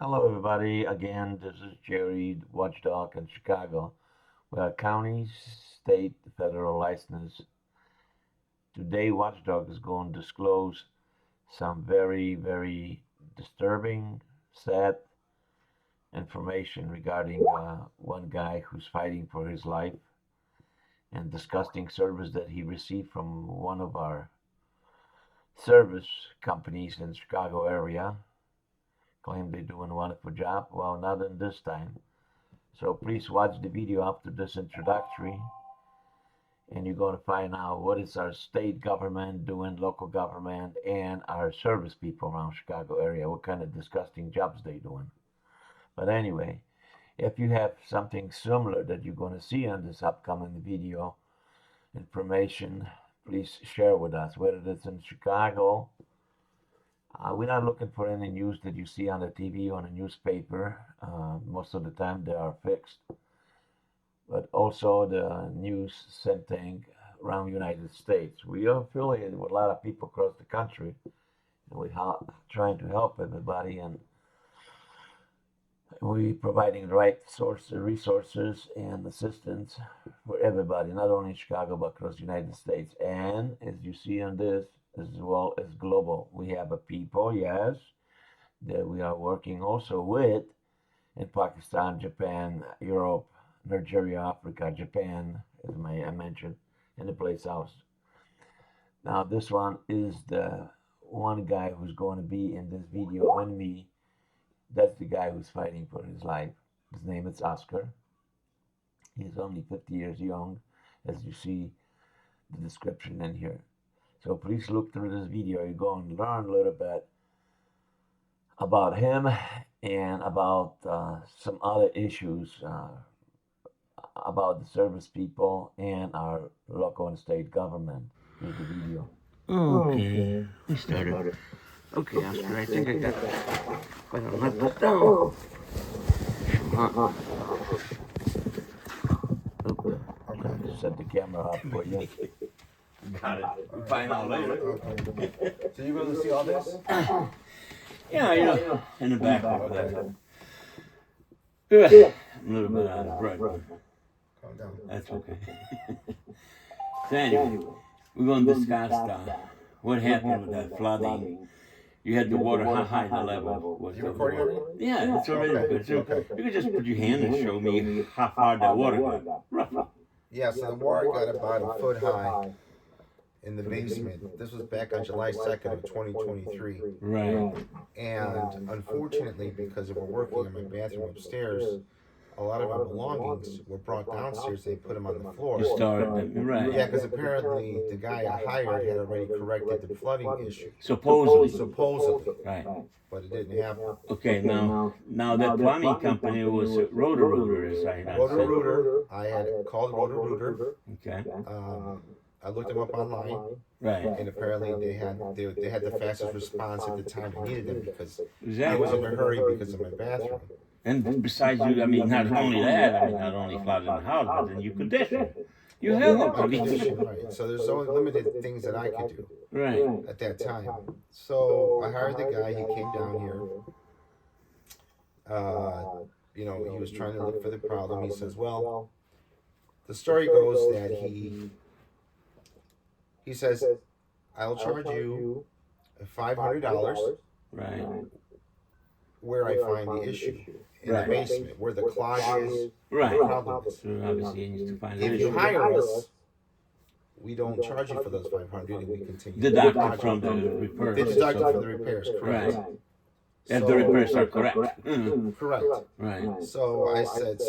Hello, everybody. Again, this is Jerry, the Watchdog in Chicago. We are county, state, federal license. Today, Watchdog is going to disclose some very, very disturbing, sad information regarding one guy who's fighting for his life and disgusting service that he received from one of our service companies in the Chicago area. Claim they're doing a wonderful job. Well, not in this time. So please watch the video after this introductory, and you're going to find out what is our state government doing, local government, and our service people around Chicago area, what kind of disgusting jobs they doing. But anyway, if you have something similar that you're going to see on this upcoming video information, please share with us, whether it's in Chicago. We're not looking for any news that you see on the TV or on a newspaper. Most of the time they are fixed. But also the news same thing around the United States. We are affiliated with a lot of people across the country, and we're trying to help everybody, and we providing the right resources and assistance for everybody, not only in Chicago but across the United States. And as you see on this, as well as global, we have a people, yes, that we are working also with in Pakistan, Japan, Europe, Nigeria, Africa, Japan, as I mentioned, and the place else. Now, this one is the one guy who's going to be in this video on me. That's the guy who's fighting for his life. His name is Oscar. He's only 50 years young, as you see the description in here. So please look through this video. You're going to learn a little bit about him and about some other issues about the service people and our local and state government. Here's the video. Okay, we started. Okay, Oscar, I think I got quite a lot put down. Okay. Set the camera up for you. Got it. We'll find out later. Okay. So you able to see all this? Yeah, in the back over there. A little bit out of breath, but Calm down. that's okay. So anyway, we're going to discuss what happened with that flooding. You had the water, how high the level was. You recording already? Yeah, it's already good. So you could just put your hand and show me how far that water got, roughly. Yeah, so the water got about a foot high in the basement. This was back on July 2nd of 2023. Right. And unfortunately, because we're working in my bathroom upstairs, a lot of our belongings were brought downstairs. They put them on the floor. You started, right. Yeah, because apparently the guy I hired had already corrected the flooding issue. Supposedly. Supposedly. Right. But it didn't happen. Okay, now that plumbing company was Roto-Rooter, as I understand. Roto-Rooter, I had called Roto-Rooter. Okay. I looked them up online. Right. And apparently they had the fastest response at the time I needed them because I Exactly. was in a hurry because of my bathroom. And besides you, I mean, not only that, I mean, not only flooding the house, but then you condition. You have them. I mean, Right. So there's only limited things that I could do right. at that time. So I hired the guy. He came down here. He was trying to look for the problem. He says, "Well, the story goes that he says, I'll charge you $500 Right. where I find the issue in Right. the basement where the clog is. Right. The problem is. So obviously, you need to find an If you issue. hire us, we don't charge you for those 500, and we continue. Deducted from the repairs. They deduct from the repairs, correct? Right. If the repairs are correct. Correct. Right. So I said,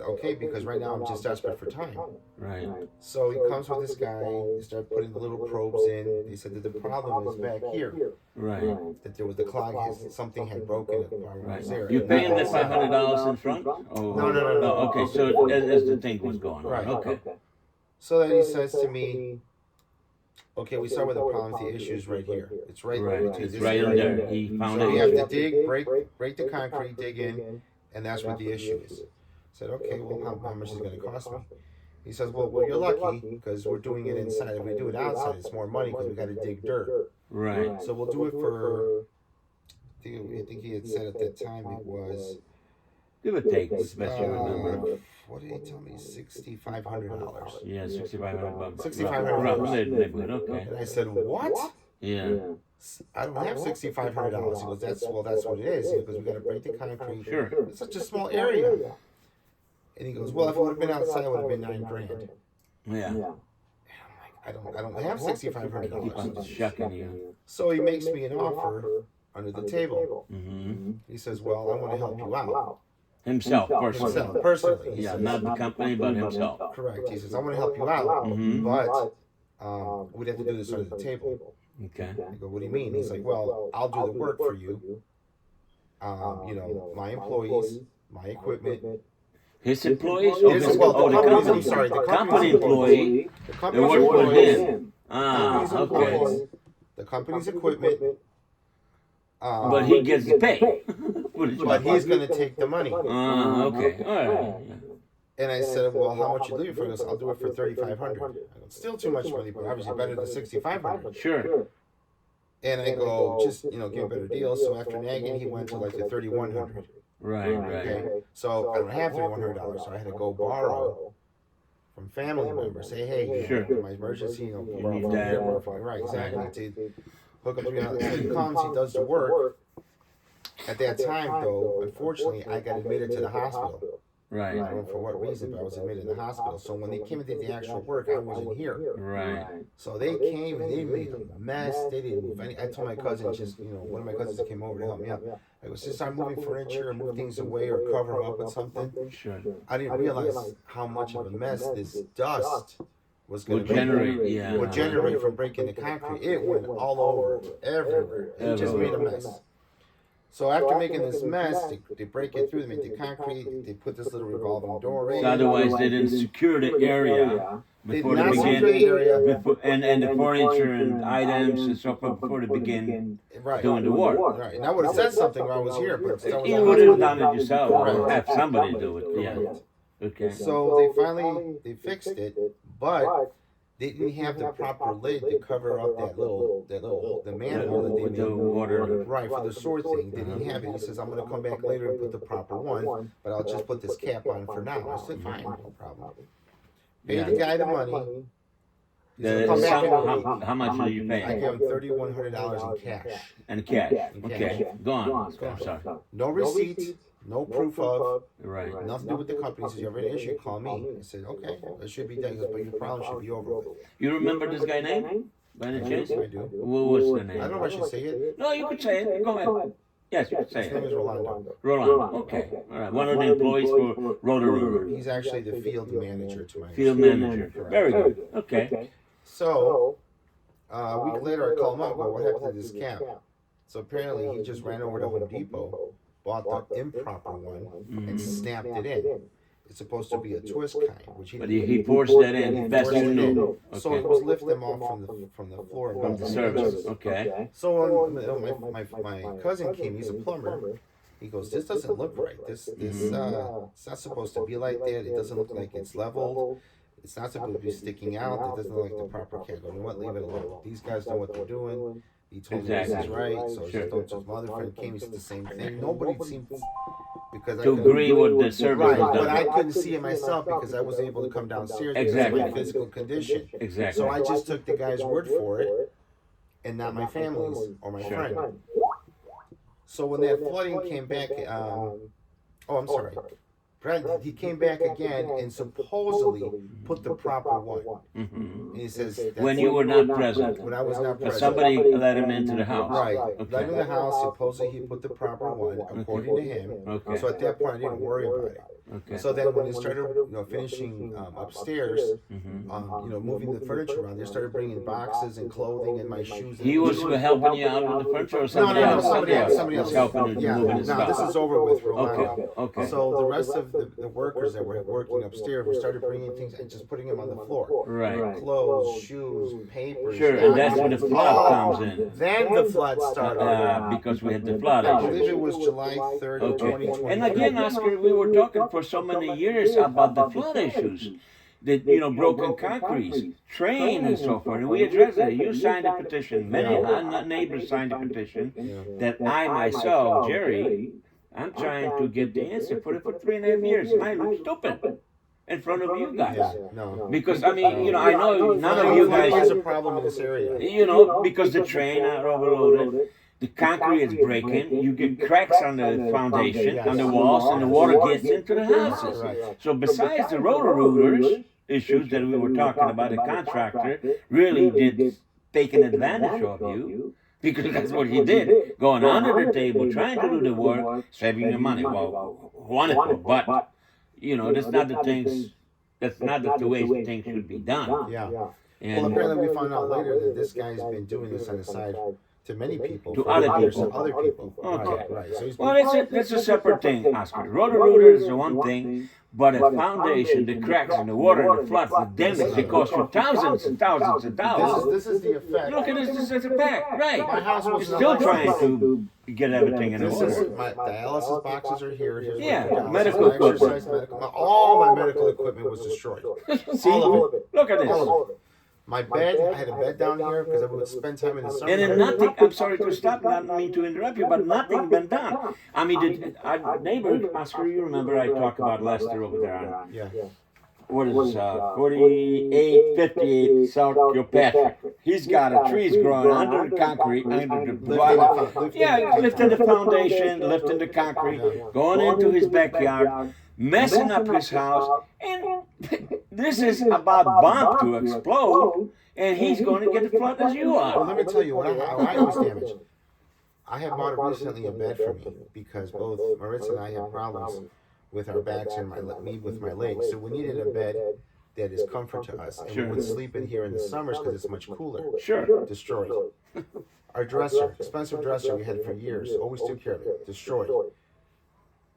okay, because right now I'm just desperate for time. Right. So he comes with this guy. He started putting the little probes in. He said that the problem is back here. Right. That there was the clog. Something had broken. Right. There. You paying the $500 in front? Oh. No. Oh, okay. So as the thing was going on. Right. Okay. So then he says to me, okay, we start with the problem. The issue is right here. It's right Right. between It's this right in area. there. He found So we have it. to dig, break the concrete, dig in, and that's what the issue is. I said, okay, well, how much is it going to cost me? He says, well, you're lucky because we're doing it inside. If we do it outside, it's more money because we got to dig dirt. Right. So we'll do it for I think he had said at that time it was, Give or take, as best you remember. what did he tell me? $6,500. Yeah, 6,500 bucks. $6,500. Neighborhood, okay. And I said, what? Yeah. I don't have $6,500. He goes, that's what it is. Because we got to break the concrete. Sure. It's such a small area. And he goes, well, if it would have been outside, it would have been $9,000. Yeah. I don't have $6,500. Keep on shucking you. So he makes me an offer under the table. Mm-hmm. He says, well, I want to help you out. Himself, personally. Personally. He Yeah, says, not the company, but himself. correct. He says, I want to help you out, Mhm. but we'd have to do this under the table. Okay. I go, what do you mean? He's like, well, I'll do the work for you. You know, my employees, my equipment. His employees? The company's, I'm sorry, the company employee. The They company's work for employees, him. Ah, company's okay. employees, the company's equipment. But he gets the pay. But he's going to take the money. Ah, okay. All right. And I said, well, how much you do it for? He goes, I'll do it for $3,500. Still too much money, but obviously better than $6,500. Sure. And I go, just, you know, give a better deal. So after nagging, he went to like the $3,100. Right, right. Okay. So I don't have $3,100, so I had to go borrow from family members. Say, hey, Sure. my emergency, you know, You borrow need from that. here, borrow from here. Right, exactly. To hook up $3,000. So he comes, he does the work. At that time, though, unfortunately, I got admitted to the hospital. I Right. don't know for what reason, but I was admitted to the hospital. So when they came and did the actual work, I wasn't here. Right. So they came and they made a mess. They didn't move any. I told my cousin, just, you know, one of my cousins that came over to help me out. I go, since I'm moving furniture or move things away or cover them up with something, Sure. I didn't realize how much of a mess this dust was going Would to generate, yeah. would generate from breaking the concrete. It went all over, everywhere. It just made a mess. So after making this mess, they break it through, they make the concrete, they put this little revolving door in. So otherwise they didn't secure the area before Did they not secure begin, the area. and the furniture and items and so forth before they begin Right. doing the work. Right. And I would have said something when I was here, but still You would have done it yourself, or have somebody do it, yeah. Correct. Okay. So they finally fixed it, but they didn't have the proper lid to cover up the manhole that With they the made. water. Right, for the sword thing. They didn't have it. He says, I'm going to come back later and put the proper one, but I'll just put this cap on for now. I said, fine, no problem. Paid the guy the money. He said, come back in a week. How much are you I paying? gave him $3,100 in cash. And cash. Okay. Gone. I'm sorry. No receipt, no proof of, Right. nothing to do with the company. He says, you have an issue, call me. I said, okay, it should be done. He goes, but your problem should be over with. You remember this guy's name? By any chance? I do. What was the I name? don't know if I should say it. No, you could say it. Go ahead. Yes, you could say His name it. is Rolando. Rolando. Okay. All right. One of the employees for Rotary. He's actually the field manager to my Field manager. Very good. Okay. So, a week later, I call him up. Go, what happened to this cap? So apparently, he just ran over to Home Depot, bought the improper one, and snapped it in. It's supposed to be a twist kind, which he But didn't. he forced that in. Best forced you it knew. in. So it Okay. was lift them off from the floor and From dump the them service. in. Okay. So when my cousin came, he's a plumber. He goes, this doesn't look right. This it's not supposed to be like that. It doesn't look like it's leveled. It's not supposed to be sticking out. It doesn't look like the proper cap. You know what? Leave it alone. These guys know what they're doing. He told me this is Exactly. right. So Sure. just don't. So my other friend came. He said the same thing. Nobody seemed because I To couldn't- agree with the service Right, was but I done. couldn't see it myself because I wasn't able to come downstairs because Exactly. of my physical condition. Exactly. So I just took the guy's word for it, and not my family's or my Sure. friend. So when that flooding came back, I'm sorry. Brad, he came back again and supposedly put the proper one. Mhm. And he says that's When you were not present. when I was not But present. somebody let him into the house. Right. Okay. Let him in the house. Supposedly he put the proper one according to him. Okay. So at that point I didn't worry about it. Okay. So then when they started, finishing upstairs, Mhm. moving the furniture around, they started bringing boxes and clothing and my shoes. He was helping you out with the furniture, or somebody else? somebody else. was helping you Yeah, moving his no, this stuff. is over with, Rolando. Okay. Okay. So the rest of the workers that were working upstairs, we started bringing things and just putting them on the floor. Right. Clothes, shoes, papers. Sure, and that's when the flood comes in. Then the flood started. Because we had the flood. I believe it was July 3rd, Okay. 2020. And again, Oscar, we were talking for so many years about the flood issues. the broken concrete, train and so forth. And we addressed it. You signed a petition. Many neighbors signed a petition that I myself, Jerry, I'm trying to get the answer. Put it for 3.5 years. And I look stupid in front of you guys. Yeah, no. Because, I mean, I know none of you Flooding is guys, a problem in this area. because the train are overloaded. The concrete is breaking. You get cracks on the foundation, on the walls, and the water gets into the houses. Right. So besides the rotor-rooters issues that we were talking about, the contractor really did take an advantage of you, because that's what he did, going under the table, trying to do the work, saving your money. Well, wonderful, but that's not the way things should be done. Yeah. And Well, apparently we found out later that this guy's been doing this on the side to many people. To for other years, people. to other people. Okay. Right. So he's Well, been, it's a separate thing, Oscar. Rotor-rooter is the one thing, but a foundation, the cracks and the water and the floods, the damage, they cost you thousands and thousands of dollars. this is the effect. Look at this as a fact, right? My house You're was still trying to get everything in This is order. my dialysis boxes are here. Here's Yeah, my dialysis, medical my equipment. exercise, all my medical equipment was destroyed. See, All of it. look at this. All of it. My bed, I had a bed down here because I would spend time in the summer. And then nothing, I'm sorry to stop, not mean to interrupt you, but nothing been done. I mean, our neighbor, Oscar, you remember I talked about Lester over there on, Yeah. what is this, 4858 South Kilpatrick. He's got trees growing under the concrete, under the block. Yeah, lifting the foundation, lifting the concrete, going into his backyard, messing up his house, and this is about bomb to explode, and he's going to get the flood as you Well, are. let me tell you how I was damaged. I had bought recently a bed for me because both Maritza and I have problems with our backs and me with my legs. So we needed a bed that is comfort to us. And Sure. we would sleep in here in the summers because it's much cooler. Sure. Destroyed. Our dresser, expensive dresser we had for years, always took care of it. Destroyed.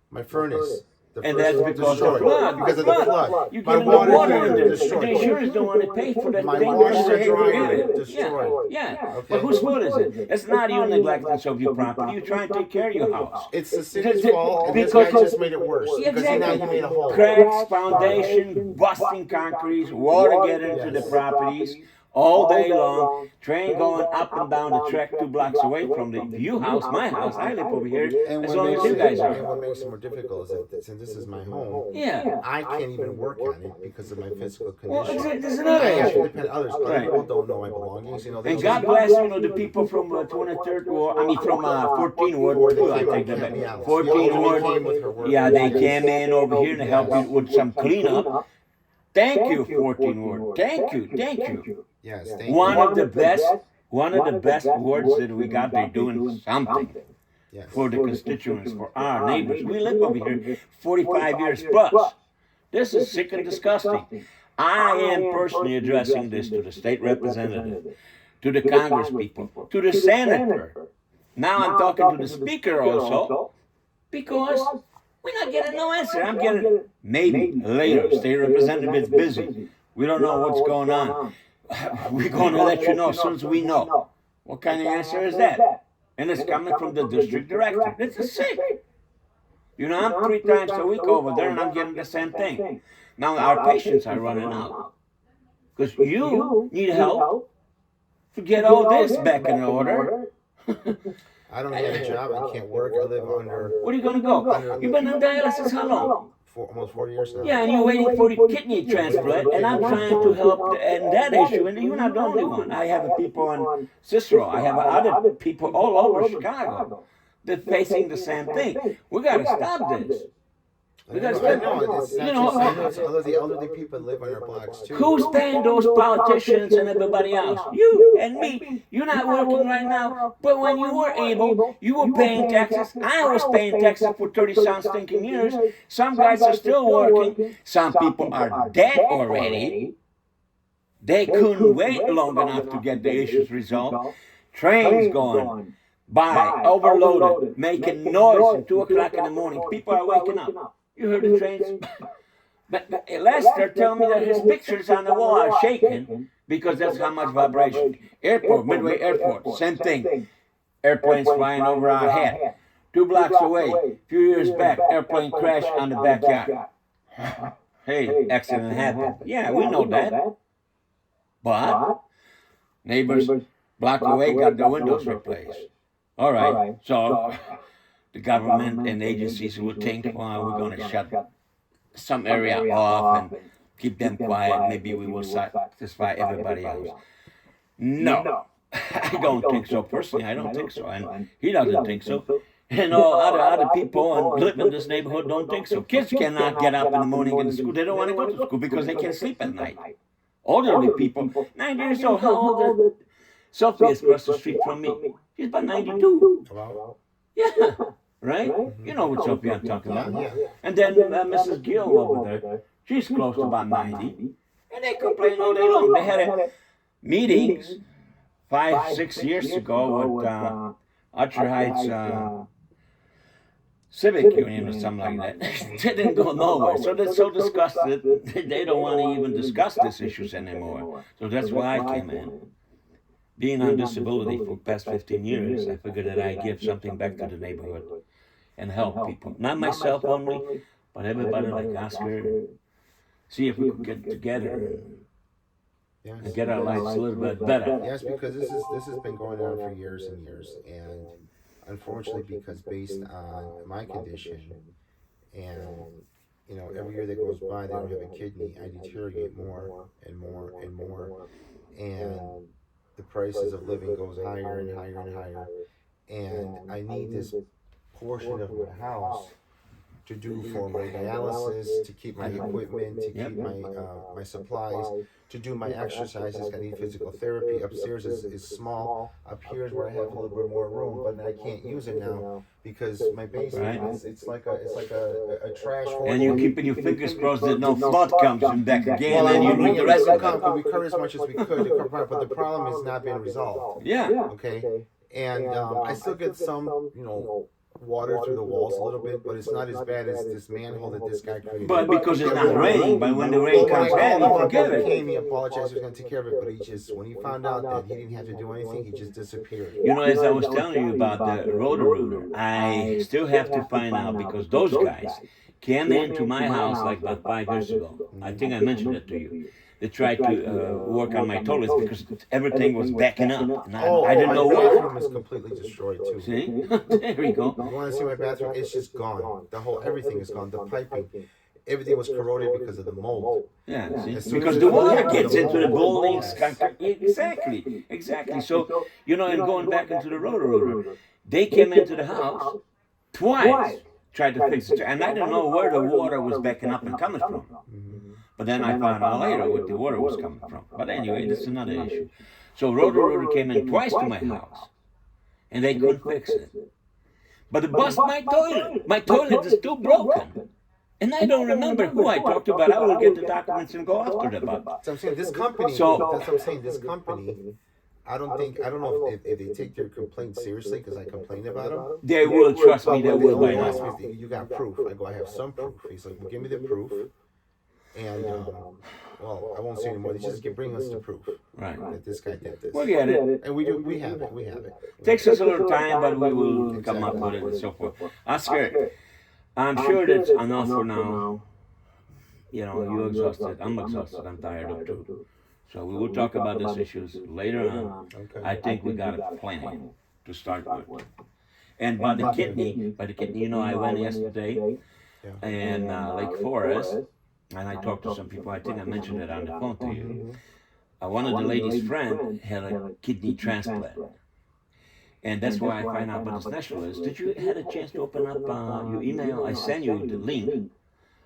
My furnace. And that's because of the destroyed. flood. Because of the flood. You My get the water water in heater there. destroyed. The insurance don't want to pay for that My thing. washer They dryer have to destroyed. Yeah. Okay. But whose fault is it? It's not you neglecting of your property. You trying to take care of your house. It's the city's Because- fault, and this guy just made it worse. Yeah, Because he exactly. made a hole. Cracks, foundation, busting concrete, water getting into the properties all day long, train going up and down the track 2 blocks away from the view house, my house. I live over here And as what long makes as you guys it, and are. what makes it more difficult is that since this is my home, Yeah. I can't even work on it because of my physical Well, condition. there's another I have to issue. depend on others. Other Right. people don't know my belongings. They And just- God bless, the people from 23rd Ward, from 14 Ward, I take that back. 14 Ward, yeah, they came in over here to help you with some cleanup. Thank you, 14 Ward. Thank you. Yes, thank One you. of the best wards that we got. They're doing something Yes. for the constituents, for our neighbors. We live over here 45 years plus. This is sick and disgusting. I am personally addressing this to the state representative, to the Congress people, to the senator. Now I'm talking to the speaker also, because we're not getting no answer. I'm getting maybe later. State representative is busy. We don't know what's going on. We're going to let you know as soon as we know. What kind of answer is that? And it's coming from the district director. This is sick. I'm 3 times a week over there, and I'm getting the same thing. Now our patients are running out, because you need help to get all this back in order. I don't have a job. I can't work. I live under Where are you going to go? You've been on dialysis how long? for almost 40 years now. Yeah, and you're waiting for the kidney transplant, and I'm trying to help in that issue, and you're not the only one. I have people on Cicero. I have other people all over Chicago that facing the same thing. We got to stop this. I know, it's not just, I know it's the elderly people that live on our blocks too. Who's paying those politicians and everybody else? You and me. You're not working right now, but when you were able, you were paying taxes. I was paying taxes for 30-some stinking years. Some guys are still working. Some people are dead already. They couldn't wait long enough to get the issues resolved. Trains going by, overloaded, making noise at 2 o'clock in the morning. People are waking up. You heard the trains? But Lester told me that his pictures on the wall are shaking because that's how much vibration. Airport, Midway Airport, same thing. Airplanes flying over our head. 2 blocks away, a few years back, airplane crashed on the backyard. Hey, accident happened. Yeah, we know that. But neighbors block away got their windows replaced. All right. So the government and agencies will think, well, we're going to shut some area off and keep them quiet. Maybe we will satisfy everybody else. No, I don't think so. Personally, I don't think so, and he doesn't think so. And all other people and live in this neighborhood don't think so. Kids cannot get up in the morning in the school. They don't want to go to school because they can't sleep at night. Elderly people, 90 years old. How old is Sophie is across the street from me? She's about 92. Wow. Yeah, right? You know what Sophie I'm talking about. Yeah. And then Mrs. Gill over there, she's close to about 90. And they complain all day long. They had a meetings 5, 6 years ago with Archer Heights Civic Union or something like that. They didn't go nowhere. So they're so disgusted, they don't want to even discuss these issues anymore. So that's why I came in. Being on disability for the past 15 years, I figured that I give something back to the neighborhood and help people. Not myself only, but everybody like Oscar. See if we could get together and get our lives a little bit better. Yes, because this has been going on for years and years, and unfortunately, because based on my condition, and every year that goes by, they don't have a kidney, I deteriorate more and more and more, and the prices of living goes higher and higher and higher, and I need this portion of my house to do for my dialysis, to keep my equipment, to keep my supplies, to do my exercises. I need physical therapy. Upstairs is small. Up here is where I have a little bit more room, but I can't use it now because my basement is it's like a trash hole. And you're keeping your fingers crossed that no flood comes and back again, and you need the rest of it. We cover as much as we could to cover, but the problem is not being resolved. Yeah. Okay. And I still get some, water through the walls a little bit, but it's not as bad as this manhole that this guy created. But because it's not raining, but when the rain comes in, you forget it. He apologized, he was going to take care of it, but when he found out that he didn't have to do anything, he just disappeared. As I was telling you about the Roto-Rooter, I still have to find out because those guys came into my house like about 5 years ago. I think I mentioned it to you. They tried to work on my toilets because everything was backing up. And I didn't know why. My why. bathroom is completely destroyed too. See? There we go. You want to see my bathroom? It's just gone. Everything is gone. The piping, everything was corroded because of the mold. Yeah, see? Because the water gets into the buildings. Exactly. So, and going back into the Roto-Rooter, they came into the house twice, tried to fix it. And I didn't know where the water was backing up and coming from. But then I found out later where the water was coming from. But anyway, that's another issue. So Roto-Rooter came in twice to my house, and they couldn't fix it. But they bust my toilet. My toilet is still broken. And I don't remember who I talked to, but I will get the documents and go after them. So I'm saying this company, that's what I'm saying, this company, I don't know if they take their complaint seriously because I complained about them. They will, trust me, they will by now. You got proof. I go, I have some proof. He's like, well, give me the proof. And, I won't say anymore. They just bring us the proof. Right. That this guy did this. We'll get it. And we have it. Takes us a little time, but we will come up with it and so forth. Oscar, I'm sure that's enough for now. You're exhausted. I'm exhausted. I'm tired of too. So we will talk about these issues later on. Okay. I think we got a plan to start with. And by the kidney, I went yesterday in Lake Forest. And I talked to some people, I think I mentioned it on the phone to you. One of the ladies' friend had a kidney transplant. And that's why I find out about this national list. Did you had a chance to open up your email? I sent you the link,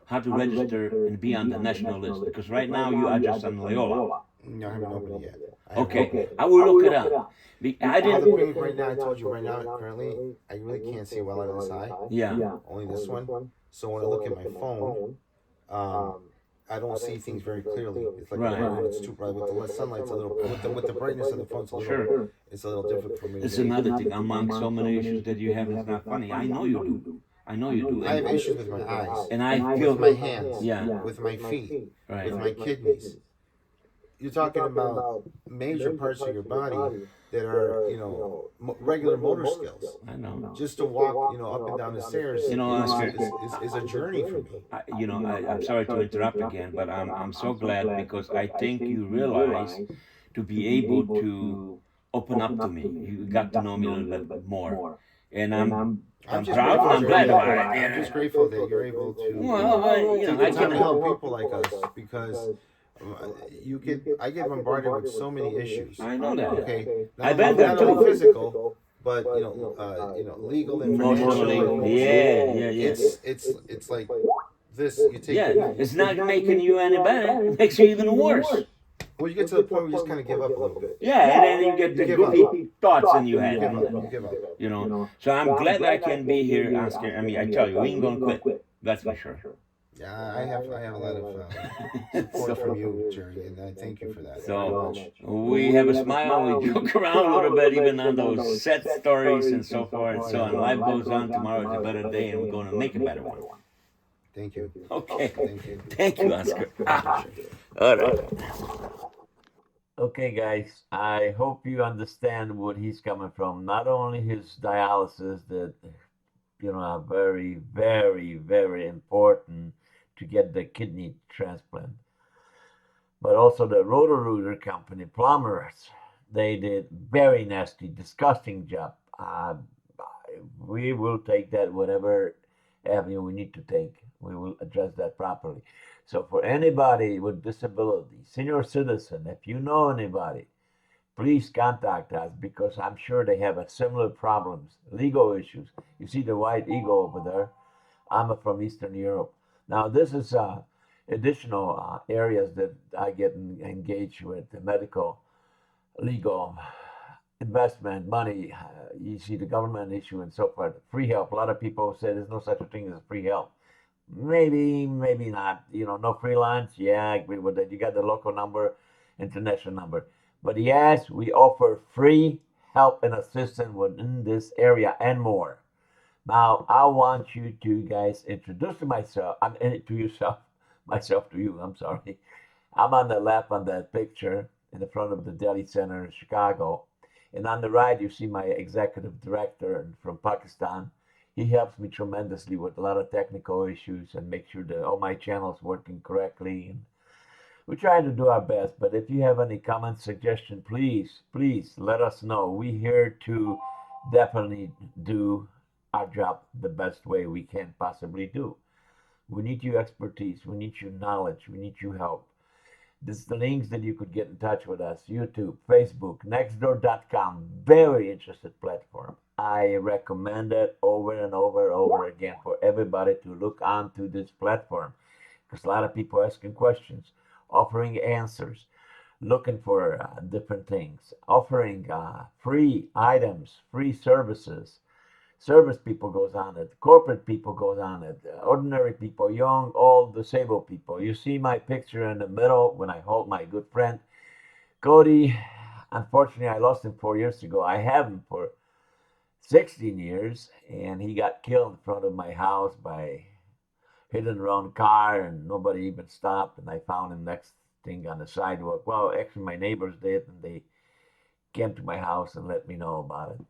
how to register and be on the national list. Because right now you are just on Loyola. No, I haven't opened it yet. Okay, I will look it up. I didn't. Right now, I told you right now, currently, I really can't see well out of this eye. Yeah. Only this one. So when I look at my phone, I don't see things very clearly. It's like it's too bright with the sunlight's a little with the brightness of the phone. It's a little difficult for me. It's another thing. Among so many issues that you have, it's not funny. I know you do. I I have issues with my eyes, and I feel with my hands, yeah, with my feet, right, with my kidneys. You're talking about major parts of your body that are, regular motor skills. I know. Just to walk, up and down the stairs Oscar, is a journey for me. I'm sorry to interrupt again, but I'm so glad because I think you realize to be able to open up to me. You got to know me a little bit more, and I'm I'm just proud and grateful, I'm glad Jerry. about it. I'm just grateful that you're able to Well, take the I time can. to help people like us, because I get bombarded with so many issues. I know that. Okay, I've been there not only too. physical, but legal and financial. Emotionally, yeah. It's like this. You take Yeah, it's not making you any better. It makes you even worse. well, you get to the point where you just kind of give up a little bit. Yeah, and then you get the give up. goofy thoughts in your You head. give up. You give up. So I'm glad that I can be here, Oscar. I mean, I tell you, we ain't gonna quit. That's for sure. Yeah, I have a lot of support from you, Jerry, and I thank you for that. So we have a smile, we joke around a little bit, even on those set stories and so forth and so on. Life goes on. Tomorrow is a better day, and we're going to make a better one. Thank you. Okay. Thank you. Thank you, Oscar. All right. Okay, guys, I hope you understand what he's coming from. Not only his dialysis that, are very, very, very important to get the kidney transplant, but also the Roto-Rooter company, plumbers, they did very nasty, disgusting job. We will take that whatever avenue we need to take. We will address that properly. So for anybody with disability, senior citizen, if you know anybody, please contact us because I'm sure they have a similar problems, legal issues. You see the white eagle over there. I'm from Eastern Europe. Now this is additional areas that I get engaged with, the medical, legal, investment, money. You see the government issue and so forth. Free help. A lot of people say there's no such a thing as free help. Maybe, maybe not. No freelance. Yeah, I agree with that. You got the local number, international number. But yes, we offer free help and assistance within this area and more. Now, I want you to guys introduce myself. To yourself, myself to you. I'm sorry. I'm on the left on that picture in the front of the Delhi Center in Chicago. And on the right, you see my executive director from Pakistan. He helps me tremendously with a lot of technical issues and make sure that all my channels working correctly. And we're trying to do our best. But if you have any comments, suggestion, please, please let us know. We're here to definitely do our job the best way we can possibly do. We need your expertise. We need your knowledge. We need your help. This is the links that you could get in touch with us. YouTube, Facebook, Nextdoor.com. Very interested platform. I recommend it over and over and over again for everybody to look onto this platform because a lot of people asking questions, offering answers, looking for different things, offering free items, free services. Service people goes on it, corporate people goes on it, ordinary people, young, old, disabled people. You see my picture in the middle when I hold my good friend Cody. Unfortunately, I lost him 4 years ago. I have him for 16 years, and he got killed in front of my house by hit and run car, and nobody even stopped. And I found him next thing on the sidewalk. Well, actually, my neighbors did, and they came to my house and let me know about it.